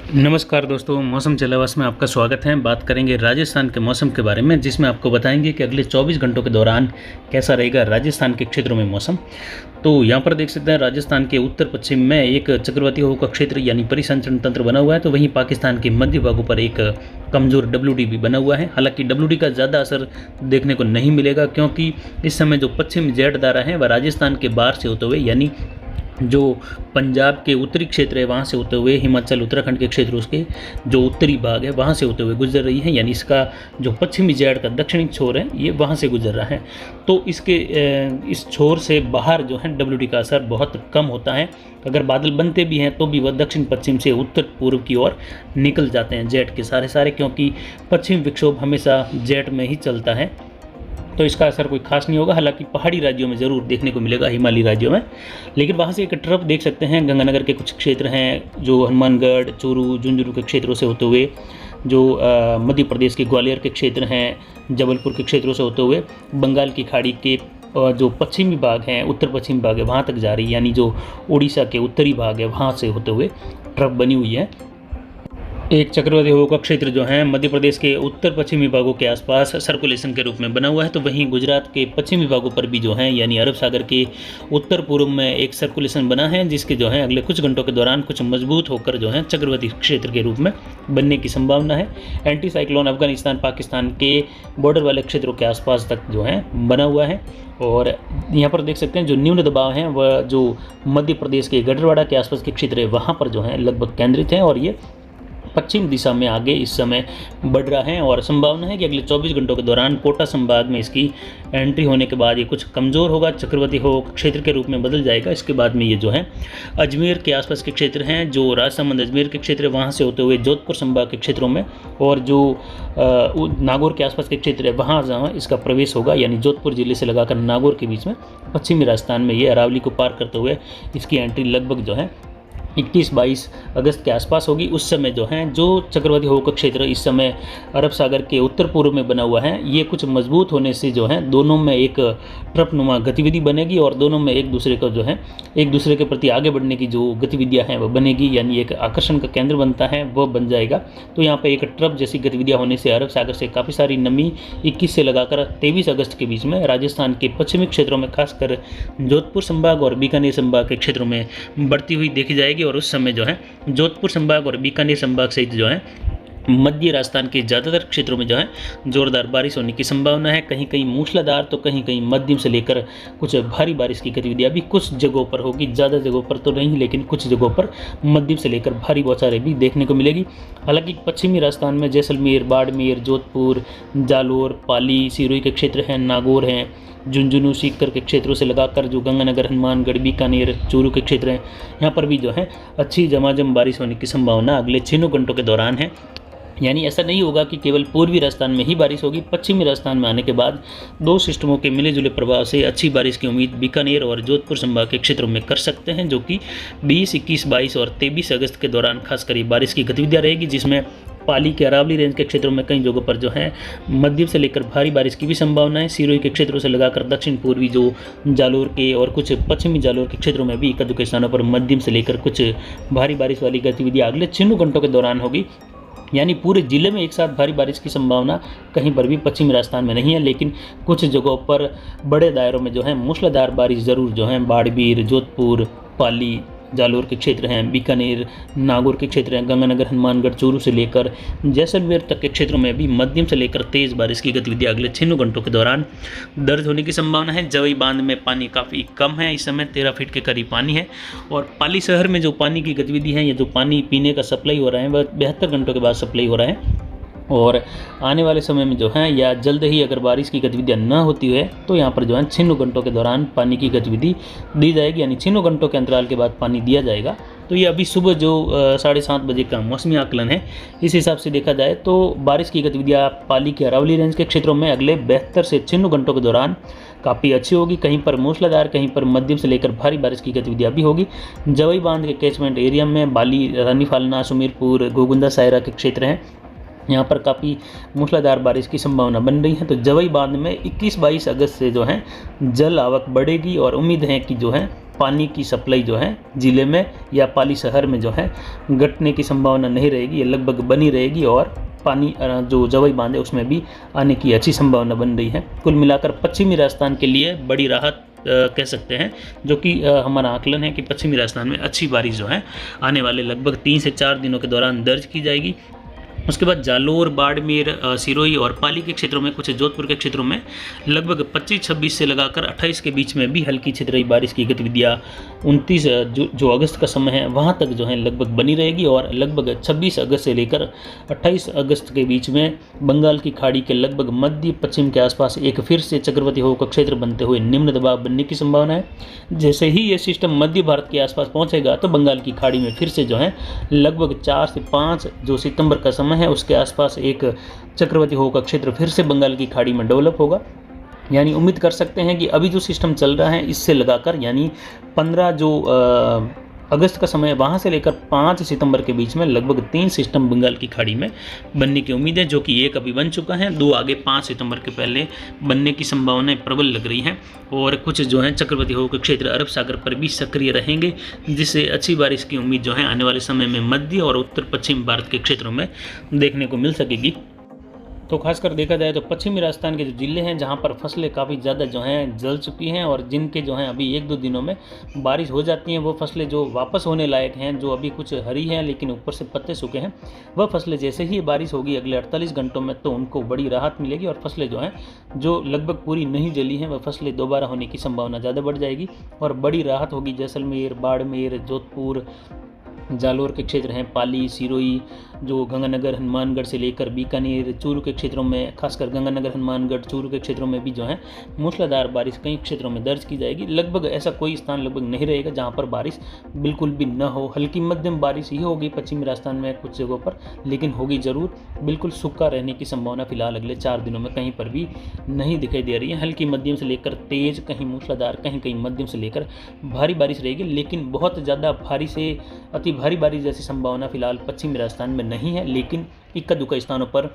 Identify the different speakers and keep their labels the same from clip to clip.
Speaker 1: नमस्कार दोस्तों, मौसम जलावास में आपका स्वागत है। बात करेंगे राजस्थान के मौसम के बारे में, जिसमें आपको बताएंगे कि अगले 24 घंटों के दौरान कैसा रहेगा राजस्थान के क्षेत्रों में मौसम। तो यहाँ पर देख सकते हैं राजस्थान के उत्तर पश्चिम में एक चक्रवाती हवा का क्षेत्र यानी परिसंचरण तंत्र बना हुआ है, तो वहीं पाकिस्तान के मध्य भागों पर एक कमज़ोर WD भी बना हुआ है। हालांकि WD का ज़्यादा असर देखने को नहीं मिलेगा, क्योंकि इस समय जो पश्चिमी जेट धारा है वह राजस्थान के बाहर से होते हुए, यानी जो पंजाब के उत्तरी क्षेत्र है वहाँ से होते हुए, हिमाचल उत्तराखंड के क्षेत्र उसके जो उत्तरी भाग है वहाँ से होते हुए गुजर रही है। यानी इसका जो पश्चिमी जेट का दक्षिणी छोर है ये वहाँ से गुजर रहा है। तो इसके इस छोर से बाहर जो है WD का असर बहुत कम होता है। अगर बादल बनते भी हैं तो भी वह दक्षिण पश्चिम से उत्तर पूर्व की ओर निकल जाते हैं जेट के सारे, क्योंकि पश्चिम विक्षोभ हमेशा जेट में ही चलता है। तो इसका असर कोई खास नहीं होगा। हालांकि पहाड़ी राज्यों में ज़रूर देखने को मिलेगा, हिमालयी राज्यों में। लेकिन वहाँ से एक ट्रफ देख सकते हैं, गंगानगर के कुछ क्षेत्र हैं जो हनुमानगढ़, चूरू, झुंझुनू के क्षेत्रों से होते हुए, जो मध्य प्रदेश के ग्वालियर के क्षेत्र हैं, जबलपुर के क्षेत्रों से होते हुए बंगाल की खाड़ी के जो पश्चिमी भाग हैं, उत्तर पश्चिमी भाग है वहाँ तक जा रही है। यानी जो उड़ीसा के उत्तरी भाग है वहाँ से होते हुए ट्रफ बनी हुई है। एक चक्रवाती हवा का क्षेत्र जो है मध्य प्रदेश के उत्तर पश्चिमी भागों के आसपास सर्कुलेशन के रूप में बना हुआ है। तो वहीं गुजरात के पश्चिमी भागों पर भी जो है, यानी अरब सागर के उत्तर पूर्व में एक सर्कुलेशन बना है, जिसके जो है अगले कुछ घंटों के दौरान कुछ मजबूत होकर जो है चक्रवाती क्षेत्र के रूप में बनने की संभावना है। एंटी साइक्लोन अफगानिस्तान पाकिस्तान के बॉर्डर वाले क्षेत्रों के आसपास तक जो है बना हुआ है। और यहाँ पर देख सकते हैं जो न्यून दबाव हैं वह जो मध्य प्रदेश के गढ़वाड़ा के आसपास के क्षेत्र है वहाँ पर जो है लगभग केंद्रित हैं, और ये पश्चिम दिशा में आगे इस समय बढ़ रहा है। और संभावना है कि अगले 24 घंटों के दौरान कोटा संभाग में इसकी एंट्री होने के बाद ये कुछ कमज़ोर होगा, चक्रवाती हवा क्षेत्र के रूप में बदल जाएगा। इसके बाद में ये जो है अजमेर के आसपास के क्षेत्र हैं, जो राजसमंद अजमेर के क्षेत्र है वहाँ से होते हुए जोधपुर संभाग के क्षेत्रों में, और जो नागौर के आसपास के क्षेत्र है वहाँ जहाँ इसका प्रवेश होगा, यानी जोधपुर जिले से लगाकर नागौर के बीच में पश्चिमी राजस्थान में ये अरावली को पार करते हुए इसकी एंट्री लगभग जो है 21-22 अगस्त के आसपास होगी। उस समय जो है जो चक्रवाती हवा का क्षेत्र इस समय अरब सागर के उत्तर पूर्व में बना हुआ है, ये कुछ मजबूत होने से जो है दोनों में एक ट्रफनुमा गतिविधि बनेगी, और दोनों में एक दूसरे को जो है एक दूसरे के प्रति आगे बढ़ने की जो गतिविधियां हैं वह बनेगी, यानी एक आकर्षण का केंद्र बनता है वह बन जाएगा। तो यहाँ पर एक ट्रफ जैसी गतिविधियाँ होने से अरब सागर से काफ़ी सारी नमी 21 से लगाकर 23 अगस्त के बीच में राजस्थान के पश्चिमी क्षेत्रों में, खासकर जोधपुर संभाग और बीकानेर संभाग के क्षेत्रों में बढ़ती हुई देखी जाएगी। और उस समय जो है जोधपुर संभाग और बीकानेर संभाग सहित जो है मध्य राजस्थान के ज़्यादातर क्षेत्रों में जो है जोरदार बारिश होने की संभावना है। कहीं कहीं मूसलाधार तो कहीं कहीं मध्यम से लेकर कुछ भारी बारिश की गतिविधियाँ भी कुछ जगहों पर होगी, ज़्यादा जगहों पर तो नहीं, लेकिन कुछ जगहों पर मध्यम से लेकर भारी बौछारें भी देखने को मिलेगी। हालांकि पश्चिमी राजस्थान में जैसलमेर, बाड़मेर, जोधपुर, जालोर, पाली, सिरोही के क्षेत्र हैं, नागौर हैं, झुंझुनू, सीकर के क्षेत्रों से लगाकर जो गंगानगर, हनुमानगढ़, बीकानेर, चूरू के क्षेत्र हैं, यहाँ पर भी जो है अच्छी झमाझम बारिश होने की संभावना अगले 6 घंटों के दौरान है। यानी ऐसा नहीं होगा कि केवल पूर्वी राजस्थान में ही बारिश होगी, पश्चिमी राजस्थान में आने के बाद दो सिस्टमों के मिले जुले प्रभाव से अच्छी बारिश की उम्मीद बीकानेर और जोधपुर संभाग के क्षेत्रों में कर सकते हैं, जो कि 20, 21, 22 और 23 अगस्त के दौरान खासकर बारिश की गतिविधियाँ रहेगी, जिसमें पाली के अरावली रेंज के क्षेत्रों में कई जगहों पर जो है मध्यम से लेकर भारी बारिश की भी संभावना है। सिरोही के क्षेत्रों से लगाकर दक्षिण पूर्वी जो जालोर के और कुछ पश्चिमी जालोर के क्षेत्रों में भी एक के स्थानों पर मध्यम से लेकर कुछ भारी बारिश वाली गतिविधियाँ अगले 6 घंटों के दौरान होगी। यानी पूरे जिले में एक साथ भारी बारिश की संभावना कहीं पर भी पश्चिमी राजस्थान में नहीं है, लेकिन कुछ जगहों पर बड़े दायरों में जो है मूसलाधार बारिश ज़रूर जो है बाड़मेर, जोधपुर, पाली, जालोर के क्षेत्र हैं, बीकानेर, नागौर के क्षेत्र हैं, गंगानगर, हनुमानगढ़, चूरू से लेकर जैसलमेर तक के क्षेत्रों में भी मध्यम से लेकर तेज़ बारिश की गतिविधियाँ अगले 6 घंटों के दौरान दर्ज होने की संभावना है। जवई बांध में पानी काफ़ी कम है, इस समय 13 फीट के करीब पानी है, और पाली शहर में जो पानी की गतिविधि है या जो पानी पीने का सप्लाई हो रहा है वह 72 घंटों के बाद सप्लाई हो रहा है। और आने वाले समय में जो है या जल्द ही अगर बारिश की गतिविधियाँ न होती है तो यहाँ पर जो है 6 घंटों के दौरान पानी की गतिविधि दी जाएगी, यानी 6 घंटों के अंतराल के बाद पानी दिया जाएगा। तो ये अभी सुबह जो 7:30 बजे का मौसमी आकलन है, इस हिसाब से देखा जाए तो बारिश की गतिविधियाँ पाली के अरावली रेंज के क्षेत्रों में अगले 72 से 6 घंटों के दौरान काफ़ी अच्छी होगी। कहीं पर मूसलाधार, कहीं पर मध्यम से लेकर भारी बारिश की गतिविधियाँ भी होगी। जवई बांध के कैचमेंट एरिया में बाली, रानी फालना, सुमेरपुर, गोगुंदा, सायरा के क्षेत्र हैं, यहाँ पर काफ़ी मूसलाधार बारिश की संभावना बन रही है। तो जवई बांध में 21-22 अगस्त से जो है जल आवक बढ़ेगी और उम्मीद है कि जो है पानी की सप्लाई जो है ज़िले में या पाली शहर में जो है घटने की संभावना नहीं रहेगी, ये लगभग बनी रहेगी और पानी जो जवई बांध है उसमें भी आने की अच्छी संभावना बन रही है। कुल मिलाकर पश्चिमी राजस्थान के लिए बड़ी राहत कह सकते हैं, जो कि हमारा आकलन है कि पश्चिमी राजस्थान में अच्छी बारिश जो है आने वाले लगभग 3 से 4 दिनों के दौरान दर्ज की जाएगी। उसके बाद जालोर, बाड़मेर, सिरोही और पाली के क्षेत्रों में, कुछ जोधपुर के क्षेत्रों में लगभग 25-26 से लगाकर 28 के बीच में भी हल्की छितराई बारिश की गतिविधियाँ 29 जो अगस्त का समय है वहाँ तक जो है लगभग बनी रहेगी और लगभग 26 अगस्त से लेकर 28 अगस्त के बीच में बंगाल की खाड़ी के लगभग मध्य पश्चिम के आसपास एक फिर से चक्रवाती हवा का क्षेत्र बनते हुए निम्न दबाव बनने की संभावना है। जैसे ही ये सिस्टम मध्य भारत के आसपास पहुँचेगा तो बंगाल की खाड़ी में फिर से जो है लगभग 4 से 5 जो सितंबर का समय है उसके आसपास एक चक्रवाती हवा का क्षेत्र फिर से बंगाल की खाड़ी में डेवलप होगा। यानी उम्मीद कर सकते हैं कि अभी जो सिस्टम चल रहा है इससे लगाकर यानी 15 जो अगस्त का समय वहाँ से लेकर 5 सितंबर के बीच में लगभग 3 सिस्टम बंगाल की खाड़ी में बनने की उम्मीद है, जो कि एक अभी बन चुका है, 2 आगे 5 सितंबर के पहले बनने की संभावनाएं प्रबल लग रही हैं। और कुछ जो है चक्रवाती हवा के क्षेत्र अरब सागर पर भी सक्रिय रहेंगे, जिससे अच्छी बारिश की उम्मीद जो है आने वाले समय में मध्य और उत्तर पश्चिम भारत के क्षेत्रों में देखने को मिल सकेगी। तो खासकर देखा जाए तो पश्चिमी राजस्थान के जो ज़िले हैं जहां पर फसलें काफ़ी ज़्यादा जो हैं जल चुकी हैं और जिनके जो हैं अभी 1-2 दिनों में बारिश हो जाती हैं, वो फसलें जो वापस होने लायक हैं, जो अभी कुछ हरी हैं लेकिन ऊपर से पत्ते सूखे हैं, वह फसलें जैसे ही बारिश होगी अगले 48 घंटों में तो उनको बड़ी राहत मिलेगी और फसलें जो हैं जो लगभग पूरी नहीं जली हैं वह फसलें दोबारा होने की संभावना ज़्यादा बढ़ जाएगी और बड़ी राहत होगी। जैसलमेर, बाड़मेर, जोधपुर, जालोर के क्षेत्र हैं, पाली, सिरोही, जो गंगानगर, हनुमानगढ़ से लेकर बीकानेर, चूरू के क्षेत्रों में, खासकर गंगानगर, हनुमानगढ़, चूरू के क्षेत्रों में भी जो है मूसलाधार बारिश कई क्षेत्रों में दर्ज की जाएगी। लगभग ऐसा कोई स्थान लगभग नहीं रहेगा जहां पर बारिश बिल्कुल भी न हो। हल्की मध्यम बारिश ही होगी पश्चिमी राजस्थान में कुछ जगहों पर, लेकिन होगी जरूर। बिल्कुल सूखा रहने की संभावना फिलहाल अगले 4 दिनों में कहीं पर भी नहीं दिखाई दे रही है। हल्की मध्यम से लेकर तेज, कहीं मूसलाधार, कहीं कहीं मध्यम से लेकर भारी बारिश रहेगी, लेकिन बहुत ज़्यादा भारी से अति भारी बारिश जैसी संभावना फिलहाल पश्चिमी राजस्थान में नहीं है। लेकिन इक्का दुक्का स्थानों पर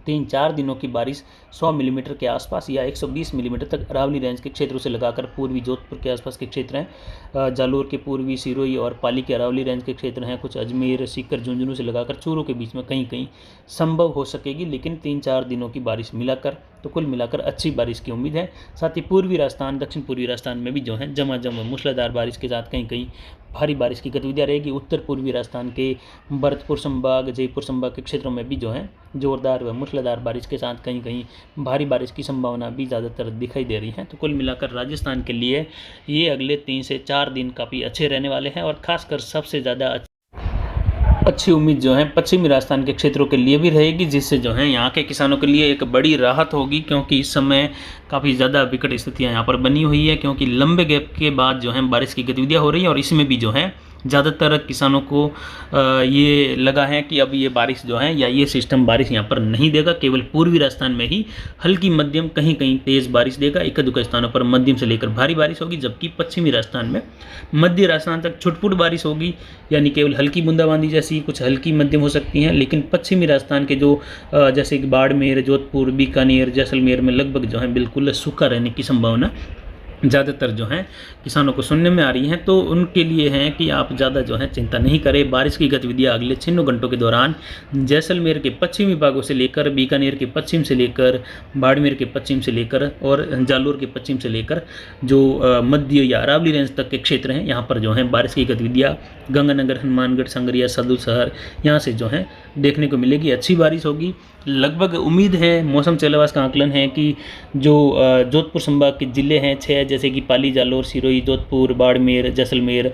Speaker 1: 3-4 दिनों की बारिश 100 मिलीमीटर के आसपास या 120 मिलीमीटर तक अरावली रेंज के क्षेत्रों से लगाकर पूर्वी जोधपुर के आसपास के क्षेत्र हैं, जालोर के पूर्वी, सिरोही और पाली के अरावली रेंज के क्षेत्र हैं, कुछ अजमेर, सीकर, झुंझुनू से लगाकर चूरू के बीच में कहीं कहीं संभव हो सकेगी। लेकिन 3-4 दिनों की बारिश मिलाकर तो कुल मिलाकर अच्छी बारिश की उम्मीद है। साथ ही पूर्वी राजस्थान, दक्षिण पूर्वी राजस्थान में भी जो है जमाजम मूसलाधार बारिश के साथ कहीं कहीं भारी बारिश की गतिविधियाँ रहेगी। उत्तर पूर्वी राजस्थान के भरतपुर संभाग, जयपुर संभाग के क्षेत्रों में भी जो है जोरदार व मूसलाधार बारिश के साथ कहीं कहीं भारी बारिश की संभावना भी ज़्यादातर दिखाई दे रही है। तो कुल मिलाकर राजस्थान के लिए ये अगले 3 से 4 दिन काफ़ी अच्छे रहने वाले हैं और खासकर सबसे ज़्यादा अच्छी उम्मीद जो है पश्चिमी राजस्थान के क्षेत्रों के लिए भी रहेगी, जिससे जो है यहाँ के किसानों के लिए एक बड़ी राहत होगी, क्योंकि इस समय काफ़ी ज़्यादा विकट स्थितियाँ यहाँ पर बनी हुई है, क्योंकि लंबे गैप के बाद जो है बारिश की गतिविधियाँ हो रही हैं और इसमें भी जो है ज़्यादातर किसानों को ये लगा है कि अब ये बारिश जो है या ये सिस्टम बारिश यहाँ पर नहीं देगा, केवल पूर्वी राजस्थान में ही हल्की मध्यम कहीं कहीं तेज़ बारिश देगा, एक दुक्का स्थानों पर मध्यम से लेकर भारी बारिश होगी, जबकि पश्चिमी राजस्थान में मध्य राजस्थान तक छुटपुट बारिश होगी, यानी केवल हल्की बूंदाबांदी जैसी कुछ हल्की मध्यम हो सकती हैं। लेकिन पश्चिमी राजस्थान के जो जैसे कि बाड़मेर, जोधपुर, बीकानेर, जैसलमेर में लगभग जो है बिल्कुल सूखा रहने की संभावना ज़्यादातर जो है किसानों को सुनने में आ रही हैं। तो उनके लिए है कि आप ज़्यादा जो है चिंता नहीं करें। बारिश की गतिविधियाँ अगले 6 घंटों के दौरान जैसलमेर के पश्चिमी भागों से लेकर, बीकानेर के पश्चिम से लेकर, बाड़मेर के पश्चिम से लेकर और जालोर के पश्चिम से लेकर जो मध्य या अरावली रेंज तक के क्षेत्र हैं, यहाँ पर जो है बारिश की गतिविधियाँ गंगानगर, हनुमानगढ़, संगरिया, सदू शहर यहाँ से जो है देखने को मिलेगी। अच्छी बारिश होगी। लगभग उम्मीद है, मौसम चेलावास का आकलन है कि जो जोधपुर संभाग के ज़िले हैं 6, जैसे कि पाली, जालोर, सिरोही, जोधपुर, बाड़मेर, जैसलमेर,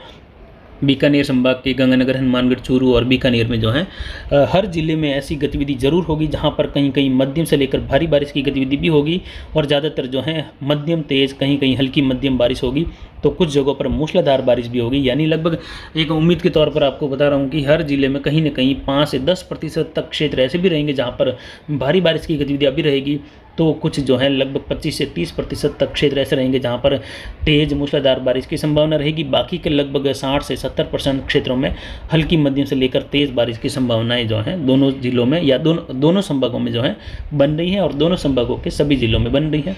Speaker 1: बीकानेर संभाग के गंगानगर, हनुमानगढ़, चूरू और बीकानेर में जो है हर जिले में ऐसी गतिविधि जरूर होगी जहां पर कहीं कहीं मध्यम से लेकर भारी बारिश की गतिविधि भी होगी और ज़्यादातर जो है मध्यम तेज़, कहीं कहीं हल्की मध्यम बारिश होगी। तो कुछ जगहों पर मूसलाधार बारिश भी होगी। यानी लगभग एक उम्मीद के तौर पर आपको बता रहा हूँ कि हर जिले में कहीं न कहीं 5 से 10% तक क्षेत्र ऐसे भी रहेंगे जहाँ पर भारी बारिश की गतिविधियाँ भी रहेगी। तो कुछ जो है लगभग 25 से 30% तक क्षेत्र ऐसे रहेंगे जहाँ पर तेज मूसलाधार बारिश की संभावना रहेगी। बाकी के लगभग 60 से 70% क्षेत्रों में हल्की मध्यम से लेकर तेज़ बारिश की संभावनाएं जो हैं दोनों जिलों में या दोनों संभागों में जो है बन रही है और दोनों संभागों के सभी जिलों में बन रही है।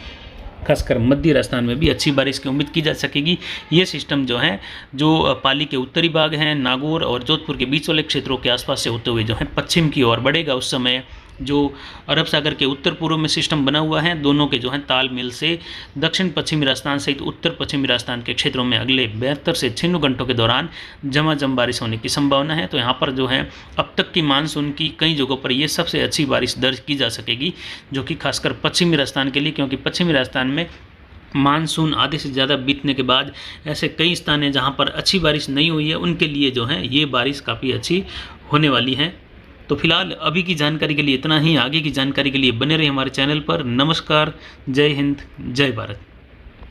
Speaker 1: खासकर मध्य राजस्थान में भी अच्छी बारिश की उम्मीद की जा सकेगी। ये सिस्टम जो है जो पाली के उत्तरी भाग हैं, नागौर और जोधपुर के बीच वाले क्षेत्रों के आसपास से होते हुए जो है पश्चिम की ओर बढ़ेगा। उस समय जो अरब सागर के उत्तर पूर्व में सिस्टम बना हुआ है, दोनों के जो है तालमेल से दक्षिण पश्चिमी राजस्थान सहित उत्तर पश्चिमी राजस्थान के क्षेत्रों में अगले 72 से 96 घंटों के दौरान झमाझम बारिश होने की संभावना है। तो यहाँ पर जो है अब तक की मानसून की कई जगहों पर ये सबसे अच्छी बारिश दर्ज की जा सकेगी, जो कि खासकर पश्चिमी राजस्थान के लिए, क्योंकि पश्चिमी राजस्थान में मानसून आधे से ज़्यादा बीतने के बाद ऐसे कई स्थान हैं जहाँ पर अच्छी बारिश नहीं हुई है, उनके लिए जो है ये बारिश काफ़ी अच्छी होने वाली है। तो फिलहाल अभी की जानकारी के लिए इतना ही। आगे की जानकारी के लिए बने रहे हमारे चैनल पर। नमस्कार, जय हिंद, जय भारत।